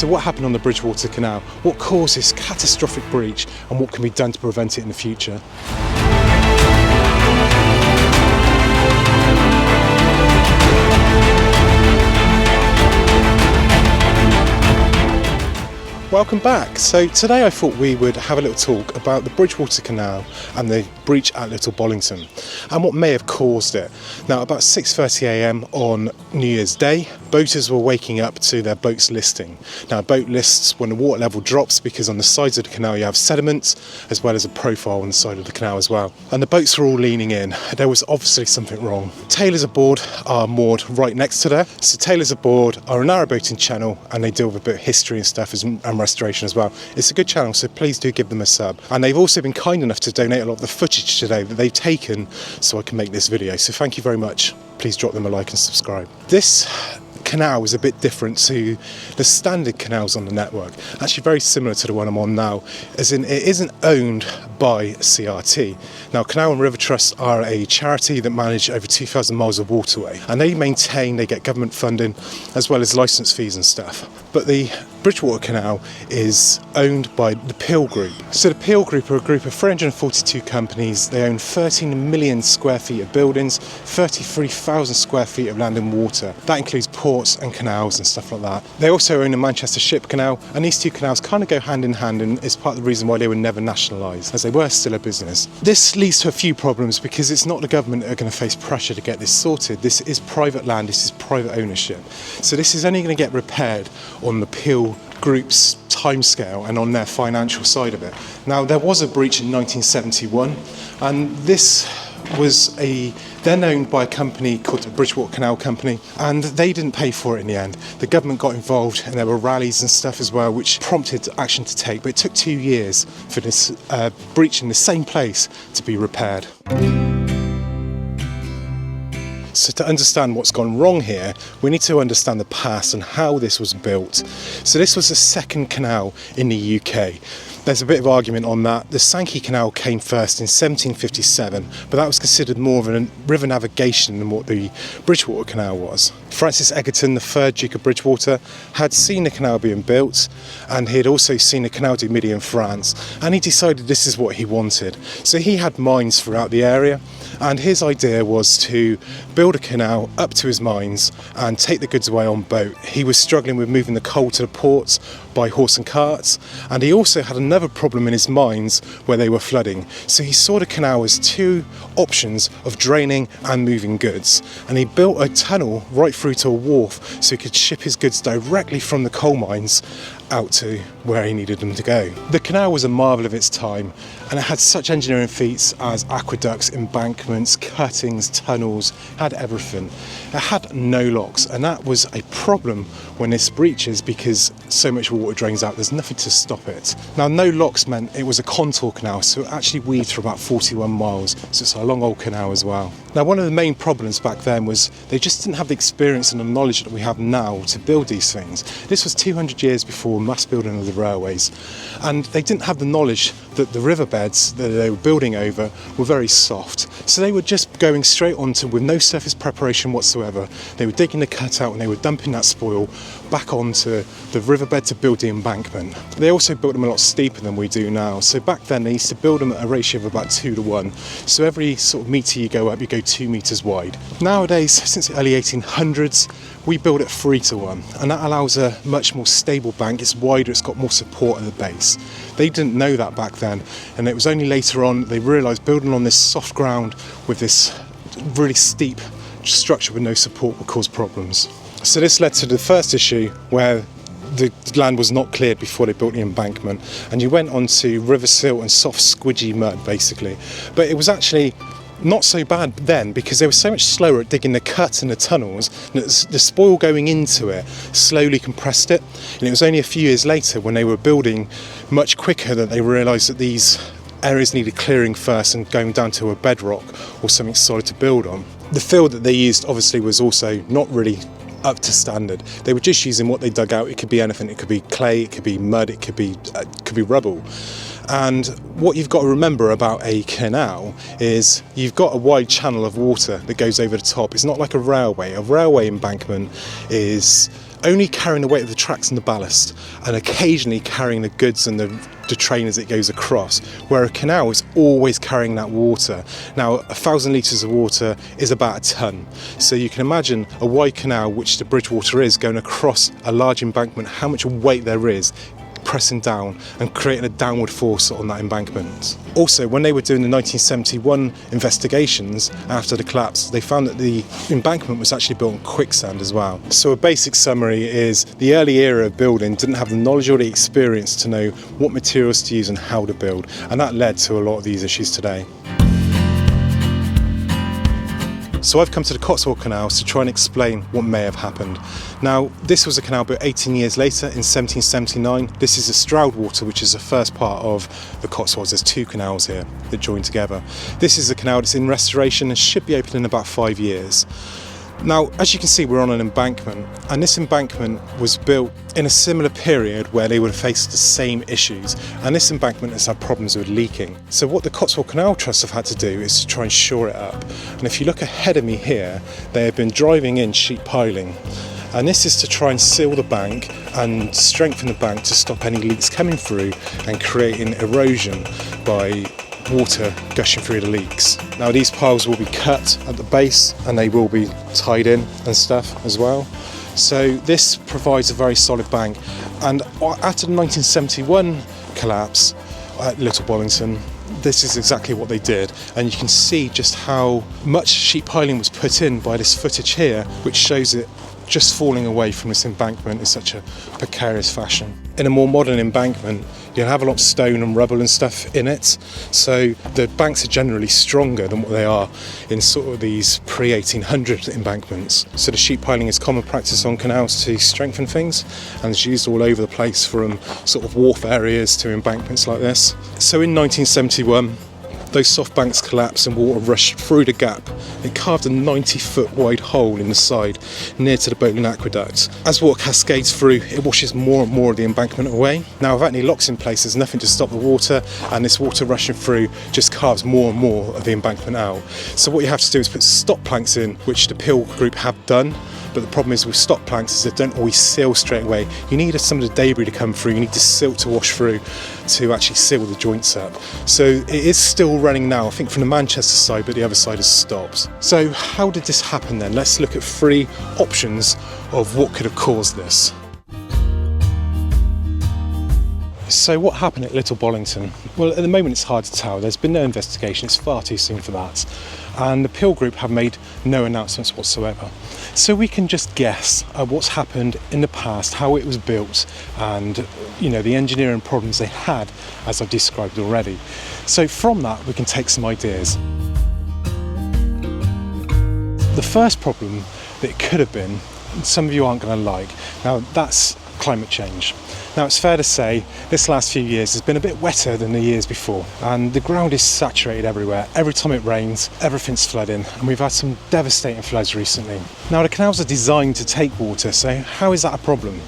So what happened on the Bridgewater Canal? What caused this catastrophic breach, and what can be done to prevent it in the future? Welcome back. So today I thought we would have a little talk about the Bridgewater Canal and the breach at Little Bollington and what may have caused it. Now, about 6:30 a.m. on New Year's Day, boaters were waking up to their boats listing. Now, a boat lists when the water level drops because on the sides of the canal you have sediments as well as a profile on the side of the canal as well. And the boats were all leaning in. There was obviously something wrong. Tailors aboard are moored right next to there. So tailors aboard are a narrowboating channel and they deal with a bit of history and stuff and restoration as well. It's a good channel, so please do give them a sub. And they've also been kind enough to donate a lot of the footage today that they've taken so I can make this video. So thank you very much. Please drop them a like and subscribe. This canal is a bit different to the standard canals on the network. Actually very similar to the one I'm on now, as in it isn't owned by CRT. Now, Canal and River Trust are a charity that manage over 2,000 miles of waterway, and they get government funding as well as licence fees and stuff. But the Bridgewater Canal is owned by the Peel Group. So the Peel Group are a group of 342 companies. They own 13 million square feet of buildings, 33,000 square feet of land and water. That includes ports and canals and stuff like that. They also own the Manchester Ship Canal, and these two canals kind of go hand in hand, and it's part of the reason why they were never nationalised, as they were still a business. This leads to a few problems because it's not the government that are going to face pressure to get this sorted. This is private land, this is private ownership. So this is only going to get repaired on the Peel Group's timescale and on their financial side of it. Now, there was a breach in 1971, and this was then owned by a company called the Bridgewater Canal Company, and they didn't pay for it in the end. The government got involved and there were rallies and stuff as well, which prompted action to take, but it took 2 years for this breach in the same place to be repaired. So to understand what's gone wrong here, we need to understand the past and how this was built. So this was the second canal in the UK. There's a bit of argument on that. The Sankey Canal came first in 1757, but that was considered more of a river navigation than what the Bridgewater Canal was. Francis Egerton, the third Duke of Bridgewater, had seen the canal being built, and he had also seen the Canal du Midi in France, and he decided this is what he wanted. So he had mines throughout the area, and his idea was to build a canal up to his mines and take the goods away on boat. He was struggling with moving the coal to the ports by horse and carts, and he also had another problem in his mines where they were flooding. So he saw the canal as two options of draining and moving goods, and he built a tunnel right through to a wharf so he could ship his goods directly from the coal mines out to where he needed them to go. The canal was a marvel of its time, and it had such engineering feats as aqueducts, embankments, cuttings, tunnels, had everything. It had no locks, and that was a problem when this breaches because so much water drains out, there's nothing to stop it. Now, no locks meant it was a contour canal, so it actually weaved for about 41 miles, so it's a long old canal as well. Now, one of the main problems back then was they just didn't have the experience and the knowledge that we have now to build these things. This was 200 years before mass building of the railways, and they didn't have the knowledge that the riverbeds that they were building over were very soft. So they were just going straight onto, with no surface preparation whatsoever, they were digging the cutout and they were dumping that spoil back onto the riverbed to build the embankment. They also built them a lot steeper than we do now. So back then they used to build them at a ratio of about 2 to 1. So every sort of metre you go up, you go 2 metres wide. Nowadays, since the early 1800s, we build it 3 to 1, and that allows a much more stable bank. It's wider, it's got more support at the base. They didn't know that back then, and it was only later on they realised building on this soft ground with this really steep structure with no support would cause problems. So this led to the first issue where the land was not cleared before they built the embankment, and you went onto river silt and soft squidgy mud basically. But it was actually not so bad then because they were so much slower at digging the cut and the tunnels that the spoil going into it slowly compressed it, and it was only a few years later when they were building much quicker that they realised that these areas needed clearing first and going down to a bedrock or something solid to build on. The fill that they used obviously was also not really up to standard. They were just using what they dug out. It could be anything. It could be clay, it could be mud, it could be rubble. And what you've got to remember about a canal is you've got a wide channel of water that goes over the top. It's not like a railway. A railway embankment is only carrying the weight of the tracks and the ballast, and occasionally carrying the goods and the train as it goes across, where a canal is always carrying that water. Now, 1,000 litres of water is about a tonne, so you can imagine a wide canal, which the Bridgewater is, going across a large embankment, how much weight there is pressing down and creating a downward force on that embankment. Also, when they were doing the 1971 investigations after the collapse, they found that the embankment was actually built on quicksand as well. So a basic summary is the early era of building didn't have the knowledge or the experience to know what materials to use and how to build, and that led to a lot of these issues today. So I've come to the Cotswold Canals to try and explain what may have happened. Now, this was a canal built 18 years later in 1779. This is the Stroudwater, which is the first part of the Cotswolds. There's two canals here that join together. This is a canal that's in restoration and should be open in about 5 years. Now, as you can see, we're on an embankment, and this embankment was built in a similar period where they would have faced the same issues, and this embankment has had problems with leaking. So what the Cotswold Canal Trust have had to do is to try and shore it up. And if you look ahead of me here, they have been driving in sheet piling, and this is to try and seal the bank and strengthen the bank to stop any leaks coming through and creating erosion by water gushing through the leaks. Now, these piles will be cut at the base and they will be tied in and stuff as well. So this provides a very solid bank, and after the 1971 collapse at Little Bollington, this is exactly what they did, and you can see just how much sheet piling was put in by this footage here, which shows it just falling away from this embankment in such a precarious fashion. In a more modern embankment, you'll have a lot of stone and rubble and stuff in it, so the banks are generally stronger than what they are in sort of these pre-1800 embankments. So the sheet piling is common practice on canals to strengthen things, and it's used all over the place, from sort of wharf areas to embankments like this. So in 1971, those soft banks collapsed and water rushed through the gap. It carved a 90-foot wide hole in the side near to the Boatland Aqueduct. As water cascades through, it washes more and more of the embankment away. Now, without any locks in place, there's nothing to stop the water, and this water rushing through just carves more and more of the embankment out. So what you have to do is put stop planks in, which the Peel group have done. But the problem is with stop planks is they don't always seal straight away. You need some of the debris to come through, you need the silt to wash through to actually seal the joints up. So it is still running now, I think from the Manchester side, but the other side has stopped. So how did this happen then? Let's look at 3 options of what could have caused this. So what happened at Little Bollington? Well, at the moment it's hard to tell. There's been no investigation, it's far too soon for that. And the Peel group have made no announcements whatsoever. So we can just guess what's happened in the past, how it was built, and the engineering problems they had, as I've described already. So from that we can take some ideas. The first problem that it could have been, some of you aren't going to like, now that's climate change. Now, it's fair to say this last few years has been a bit wetter than the years before, and the ground is saturated everywhere. Every time it rains, everything's flooding, and we've had some devastating floods recently. Now, the canals are designed to take water, so how is that a problem?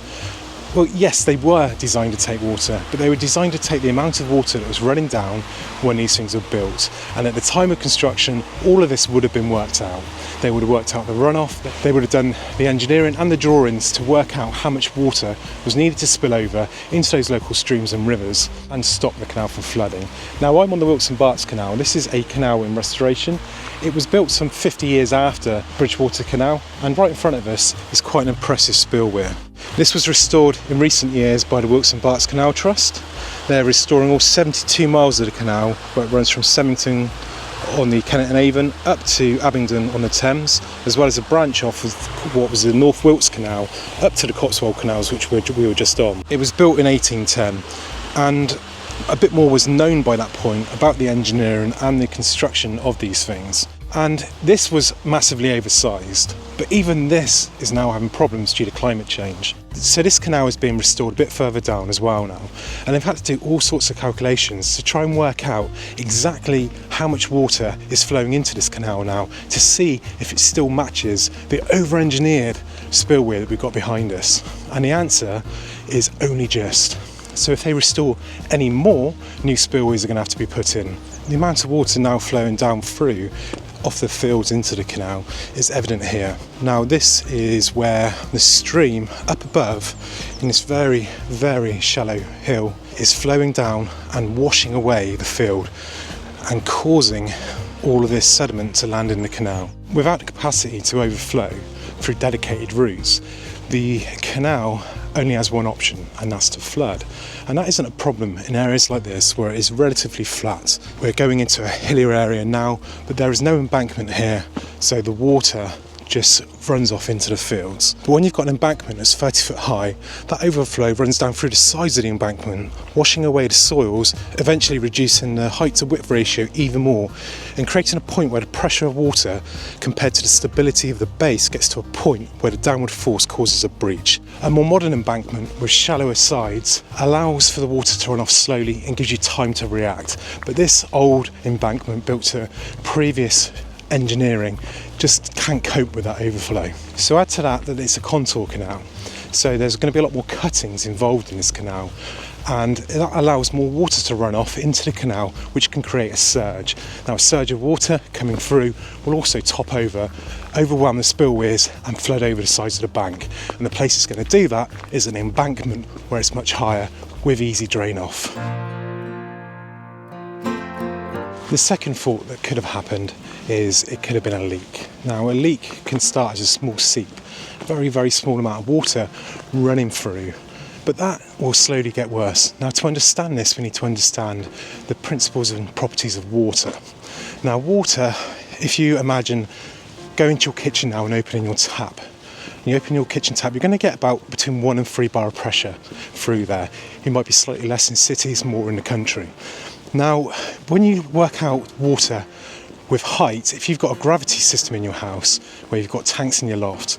Well, yes, they were designed to take water, but they were designed to take the amount of water that was running down when these things were built. And at the time of construction, all of this would have been worked out. They would have worked out the runoff, they would have done the engineering and the drawings to work out how much water was needed to spill over into those local streams and rivers and stop the canal from flooding. Now, I'm on the Wilkes and Berks Canal. This is a canal in restoration. It was built some 50 years after Bridgewater Canal, and right in front of us is quite an impressive spillway. This was restored in recent years by the Wilkes and Berks Canal Trust. They're restoring all 72 miles of the canal, where it runs from Semmington on the Kennet and Avon up to Abingdon on the Thames, as well as a branch off of what was the North Wilkes Canal up to the Cotswold Canals, which we were just on. It was built in 1810, and a bit more was known by that point about the engineering and the construction of these things. And this was massively oversized, but even this is now having problems due to climate change. So this canal is being restored a bit further down as well now, and they've had to do all sorts of calculations to try and work out exactly how much water is flowing into this canal now, to see if it still matches the over-engineered spillway that we've got behind us. And the answer is only just. So if they restore any more, new spillways are going to have to be put in. The amount of water now flowing down through off the fields into the canal is evident here. Now this is where the stream up above in this very, very shallow hill is flowing down and washing away the field and causing all of this sediment to land in the canal. Without the capacity to overflow through dedicated routes, the canal only has one option, and that's to flood. And that isn't a problem in areas like this where it is relatively flat. We're going into a hillier area now, but there is no embankment here, so the water just runs off into the fields. But when you've got an embankment that's 30 foot high, that overflow runs down through the sides of the embankment, washing away the soils, eventually reducing the height to width ratio even more, and creating a point where the pressure of water compared to the stability of the base gets to a point where the downward force causes a breach. A more modern embankment with shallower sides allows for the water to run off slowly and gives you time to react. But this old embankment built to previous engineering just can't cope with that overflow. So add to that it's a contour canal, so there's going to be a lot more cuttings involved in this canal, and that allows more water to run off into the canal, which can create a surge. Now a surge of water coming through will also top over, overwhelm the spillways and flood over the sides of the bank, and the place it's going to do that is an embankment where it's much higher with easy drain off. The second fault that could have happened is it could have been a leak. Now a leak can start as a small seep, very, very small amount of water running through, but that will slowly get worse. Now to understand this, we need to understand the principles and properties of water. Now water, if you imagine going to your kitchen now and opening your tap, you open your kitchen tap, you're going to get about between 1 and 3 bar of pressure through there. It might be slightly less in cities, more in the country. Now, when you work out water with height, if you've got a gravity system in your house where you've got tanks in your loft,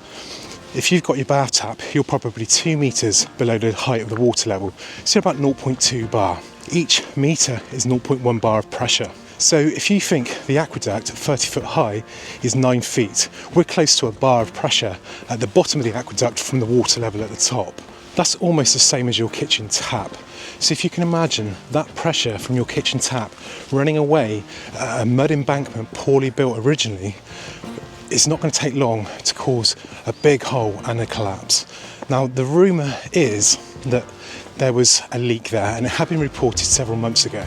if you've got your bath tap, you're probably 2 metres below the height of the water level, so you're about 0.2 bar. Each metre is 0.1 bar of pressure. So if you think the aqueduct at 30 foot high is 9 feet, we're close to a bar of pressure at the bottom of the aqueduct from the water level at the top. That's almost the same as your kitchen tap. So if you can imagine that pressure from your kitchen tap running away a mud embankment poorly built originally, it's not going to take long to cause a big hole and a collapse. Now the rumour is that there was a leak there, and it had been reported several months ago.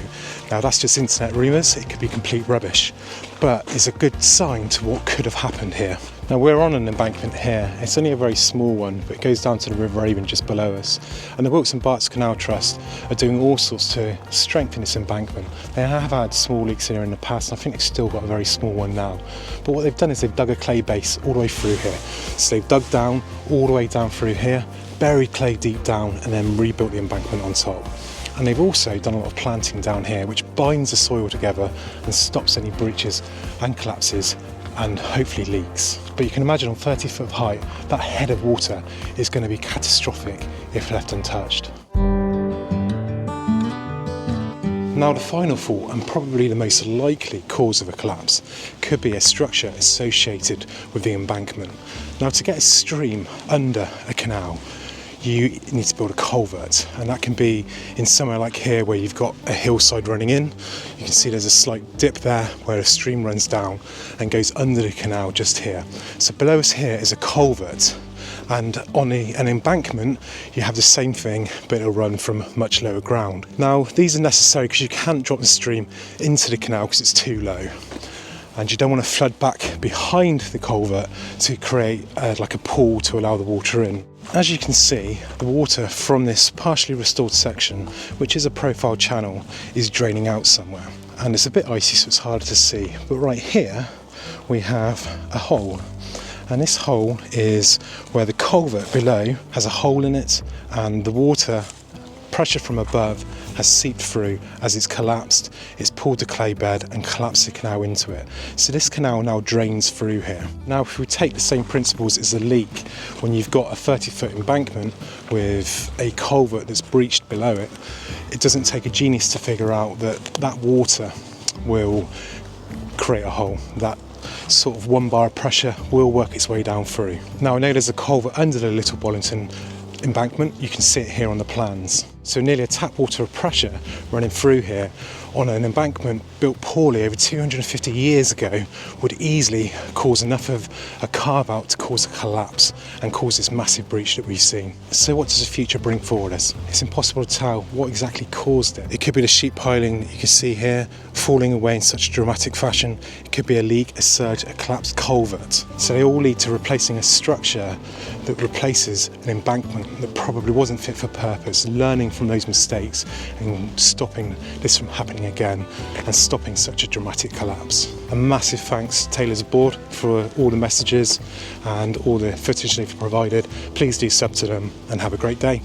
Now that's just internet rumours, it could be complete rubbish, but it's a good sign to what could have happened here. Now we're on an embankment here, it's only a very small one, but it goes down to the River Avon just below us, and the Wilts and Berks Canal Trust are doing all sorts to strengthen this embankment. They have had small leaks here in the past, and I think they've still got a very small one now, but what they've done is they've dug a clay base all the way through here. So they've dug down all the way down through here, buried clay deep down, and then rebuilt the embankment on top. And they've also done a lot of planting down here, which binds the soil together and stops any breaches and collapses and hopefully leaks. But you can imagine on 30 foot height, that head of water is going to be catastrophic if left untouched. Now the final fault, and probably the most likely cause of a collapse, could be a structure associated with the embankment. Now to get a stream under a canal, you need to build a culvert, and that can be in somewhere like here where you've got a hillside running in. You can see there's a slight dip there where a stream runs down and goes under the canal just here. So below us here is a culvert, and on an embankment you have the same thing, but it'll run from much lower ground. Now these are necessary because you can't drop the stream into the canal because it's too low, and you don't want to flood back behind the culvert to create like a pool to allow the water in. As you can see, the water from this partially restored section, which is a profile channel, is draining out somewhere, and it's a bit icy so it's harder to see, but right here we have a hole, and this hole is where the culvert below has a hole in it, and the water pressure from above has seeped through. As it's collapsed, it's pulled the clay bed and collapsed the canal into it. So this canal now drains through here. Now if we take the same principles as a leak, when you've got a 30-foot embankment with a culvert that's breached below it, it doesn't take a genius to figure out that that water will create a hole. That sort of 1 bar of pressure will work its way down through. Now I know there's a culvert under the Little Bollington embankment, you can see it here on the plans. So nearly a tap water of pressure running through here on an embankment built poorly over 250 years ago would easily cause enough of a carve out to cause a collapse and cause this massive breach that we've seen. So what does the future bring forward us? It's impossible to tell what exactly caused it. It could be the sheet piling that you can see here falling away in such dramatic fashion. It could be a leak, a surge, a collapsed culvert. So they all lead to replacing a structure that replaces an embankment that probably wasn't fit for purpose, learning from those mistakes and stopping this from happening again and stopping such a dramatic collapse. A massive thanks to Taylor's board for all the messages and all the footage they've provided. Please do sub to them and have a great day.